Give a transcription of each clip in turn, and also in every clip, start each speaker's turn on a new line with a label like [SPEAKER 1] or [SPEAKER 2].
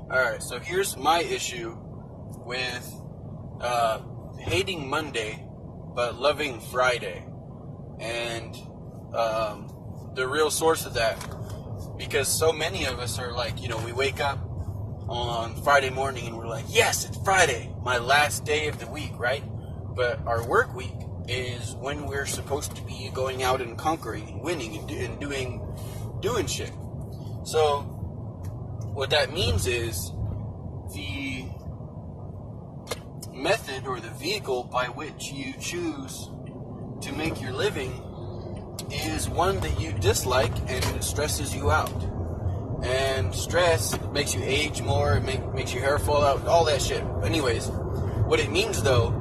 [SPEAKER 1] Alright, so here's my issue with hating Monday but loving Friday. And the real source of that, because so many of us are like, we wake up on Friday morning and we're like, yes, it's Friday, my last day of the week, right? But our work week is when we're supposed to be going out and conquering and winning and doing shit. So what that means is the method or the vehicle by which you choose to make your living is one that you dislike, and it stresses you out. And stress makes you age more, it makes your hair fall out, all that shit. Anyways, what it means though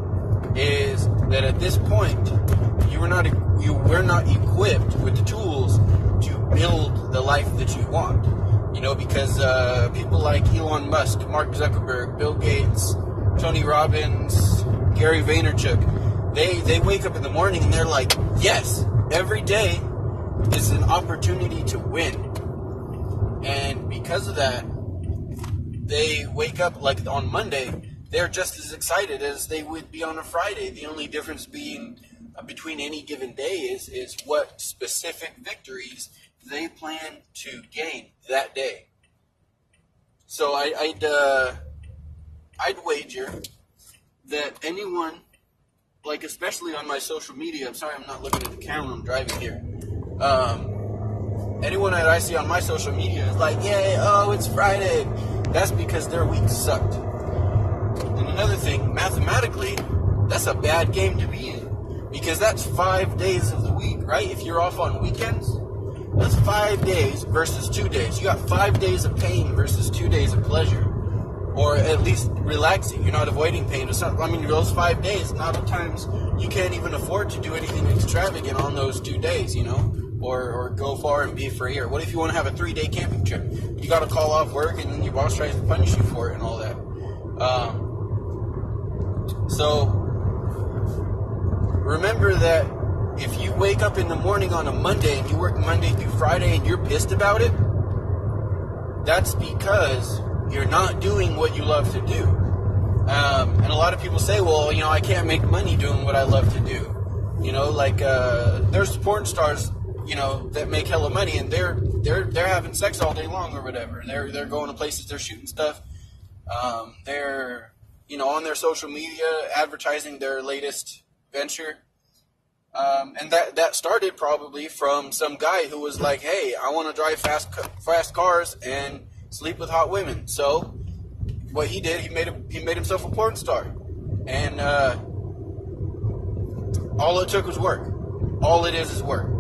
[SPEAKER 1] is that at this point we're not equipped with the tools to build the life that you want. Because people like Elon Musk, Mark Zuckerberg, Bill Gates, Tony Robbins, Gary Vaynerchuk, they wake up in the morning and they're like, yes, every day is an opportunity to win. And because of that, they wake up like on Monday, they're just as excited as they would be on a Friday. The only difference being between any given day is what specific victories they plan to gain that day. So I'd wager that anyone, like especially on my social media, I'm sorry I'm not looking at the camera, I'm driving here. Anyone that I see on my social media is like, yay, oh, it's Friday. That's because their week sucked. And another thing, mathematically, that's a bad game to be in, because that's 5 days of the week, right? If you're off on weekends, that's 5 days versus 2 days. You got 5 days of pain versus 2 days of pleasure. Or at least relaxing. You're not avoiding pain. Those 5 days, a lot of times you can't even afford to do anything extravagant on those 2 days, or go far and be free. Or what if you want to have a 3-day camping trip? You got to call off work and then your boss tries to punish you for it and all that. So remember that if you wake up in the morning on a Monday and you work Monday through Friday and you're pissed about it, that's because you're not doing what you love to do. And a lot of people say, well, I can't make money doing what I love to do. There's porn stars, that make hella money, and they're having sex all day long or whatever. They're going to places, they're shooting stuff. They're, on their social media advertising their latest venture. And that started probably from some guy who was like, hey, I want to drive fast cars and sleep with hot women. So what he did, he made himself a porn star. And all it took was work. All it is work.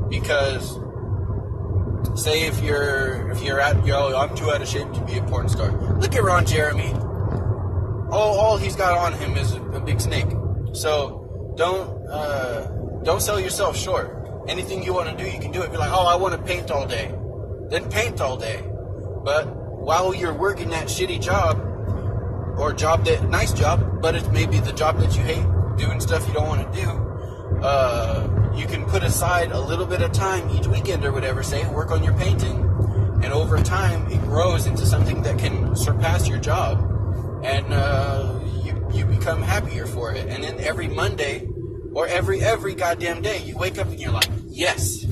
[SPEAKER 1] Because say if you're I'm too out of shape to be a porn star. Look at Ron Jeremy. All he's got on him is a big snake. So don't sell yourself short. Anything you want to do, you can do it. Be like, oh, I want to paint all day. Then paint all day. But while you're working that shitty job, or nice job, but it's maybe the job that you hate, doing stuff you don't want to do, you can put aside a little bit of time each weekend or whatever, say, work on your painting. And over time, it grows into something that can surpass your job. And you become happier for it. And then every Monday, or every goddamn day, you wake up and you're like, yes,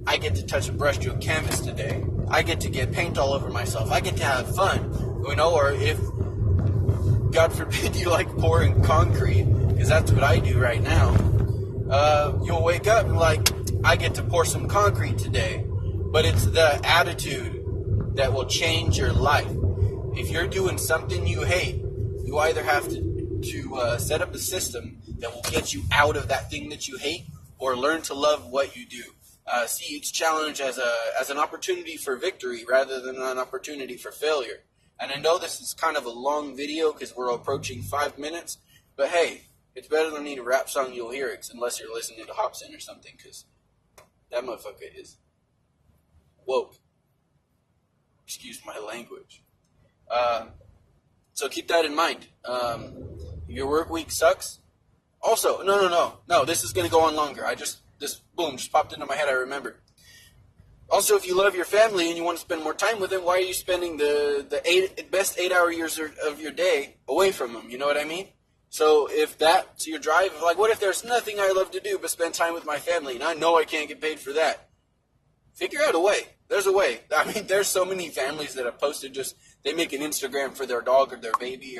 [SPEAKER 1] I get to touch a brushstroke canvas today. I get to get paint all over myself. I get to have fun. Or if, God forbid, you like pouring concrete, because that's what I do right now, you'll wake up and like, I get to pour some concrete today. But it's the attitude that will change your life. If you're doing something you hate, you either have to set up a system that will get you out of that thing that you hate, or learn to love what you do. See each challenge as an opportunity for victory rather than an opportunity for failure. And I know this is kind of a long video because we're approaching 5 minutes, but hey, it's better than any rap song you'll hear, unless you're listening to Hobson or something, because that motherfucker is woke. Excuse my language. So keep that in mind. Your work week sucks. Also, no, this is going to go on longer. This, boom, just popped into my head, I remember. Also, if you love your family and you want to spend more time with them, why are you spending the best 8-hour years of your day away from them? You know what I mean? So if that's your drive, like, what if there's nothing I love to do but spend time with my family, and I know I can't get paid for that? Figure out a way. There's a way. I mean, there's so many families that have posted just, they make an Instagram for their dog or their baby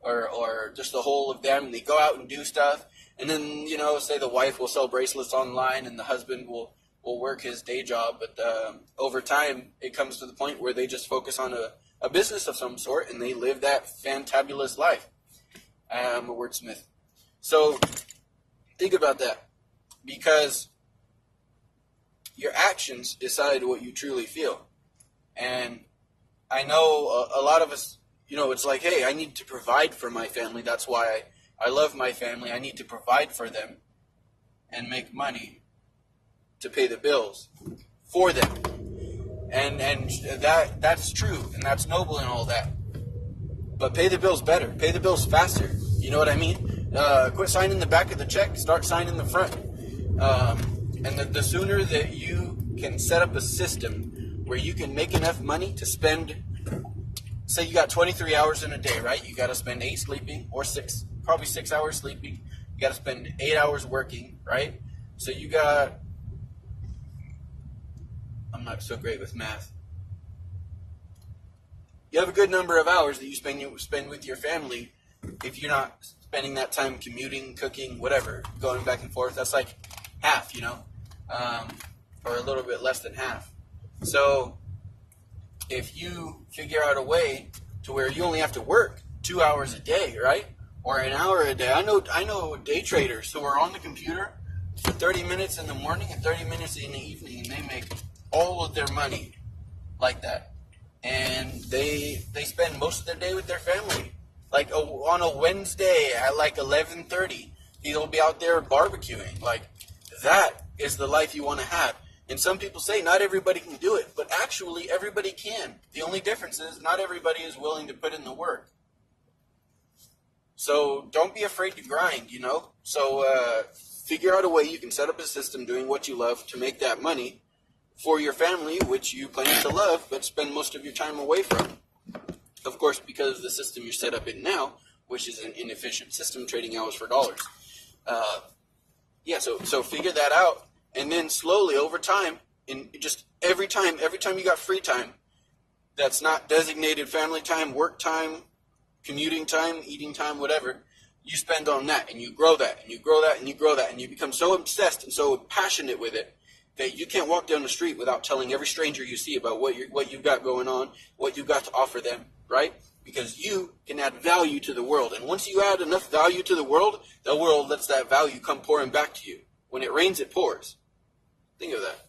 [SPEAKER 1] or just the whole of them, and they go out and do stuff. And then, you know, say the wife will sell bracelets online and the husband will work his day job. But over time, it comes to the point where they just focus on a business of some sort, and they live that fantabulous life. I'm a wordsmith. So think about that, because your actions decide what you truly feel. And I know a lot of us, you know, it's like, hey, I need to provide for my family. That's why I love my family. I need to provide for them and make money to pay the bills for them. And that's true, and that's noble and all that. But pay the bills better. Pay the bills faster. You know what I mean? Quit signing the back of the check. Start signing the front. And the sooner that you can set up a system where you can make enough money to spend, say you got 23 hours in a day, right? You got to spend 8 sleeping, or 6, probably 6 hours sleeping. You got to spend 8 hours working, right? So you got, I'm not so great with math. You have a good number of hours that you spend with your family. If you're not spending that time commuting, cooking, whatever, going back and forth, that's like half, you know, or a little bit less than half. So if you figure out a way to where you only have to work 2 hours a day, right, or an hour a day. I know day traders who are on the computer for 30 minutes in the morning and 30 minutes in the evening, and they make all of their money like that. And they spend most of their day with their family. Like on a Wednesday at like 11:30, they'll be out there barbecuing. Like, that is the life you want to have. And some people say not everybody can do it, but actually everybody can. The only difference is not everybody is willing to put in the work. So don't be afraid to grind, you know. So figure out a way you can set up a system doing what you love to make that money for your family, which you plan to love, but spend most of your time away from. Of course, because of the system you're set up in now, which is an inefficient system, trading hours for dollars. So figure that out, and then slowly over time, and just every time you got free time, that's not designated family time, work time, commuting time, eating time, whatever, you spend on that, and you grow that, and you grow that, and you grow that, and you become so obsessed and so passionate with it that you can't walk down the street without telling every stranger you see about what you've got going on, what you've got to offer them, right? Because you can add value to the world. And once you add enough value to the world lets that value come pouring back to you. When it rains, it pours. Think of that.